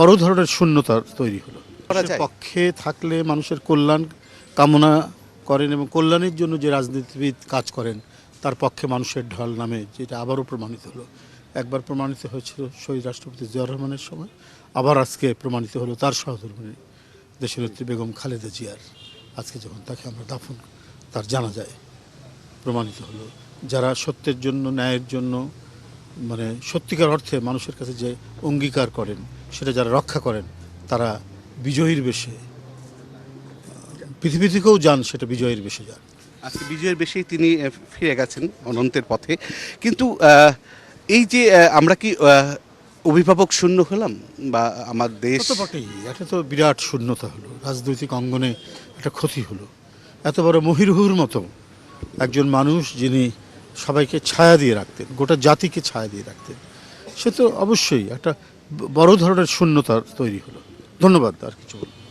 বড় ধরনের শূন্যতা তৈরি হলো। করা যায়? পক্ষে থাকলে মানুষের কল্যাণ কামনা করেন এবং কল্যাণের জন্য যে রাজনীতিবিদ কাজ করেন তার পক্ষে মানুষের ঢল নামে, যেটা আবারও প্রমাণিত হলো। একবার প্রমাণিত হয়েছিল শহীদ রাষ্ট্রপতি জিয়াউর রহমানের সময়, আবার আজকে প্রমাণিত হলো তার সহধর্মিণী দেশনেত্রী বেগম খালেদা জিয়ার। আজকে যখন তাকে আমরা দাফন, তার জানা যায় প্রমাণিত হলো যারা সত্যের জন্য, ন্যায়ের জন্য, মানে সত্যিকার অর্থে মানুষের কাছে যে অঙ্গীকার করেন সেটা যারা রক্ষা করেন তারা বিজয়ীর বেশে পৃথিবী থেকেও যান, সেটা বিজয়ের বেশে যান। আজকে বিজয়ের বেশেই তিনি ফিরে গেছেন অনন্তের পথে। কিন্তু এই যে আমরা কি অভিভাবক শূন্য হলাম, বা আমার দেশ তো বটেই, এটা তো বিরাট শূন্যতা হলো, রাজনৈতিক অঙ্গনে একটা ক্ষতি হলো। এত বড় মহিরুহুর মতো একজন মানুষ, যিনি সবাইকে ছায়া দিয়ে রাখতেন, গোটা জাতিকে ছায়া দিয়ে রাখতেন, সে তো অবশ্যই একটা বড় ধরনের শূন্যতা তৈরি হলো। ধন্যবাদ, আর কিছু বলবো না।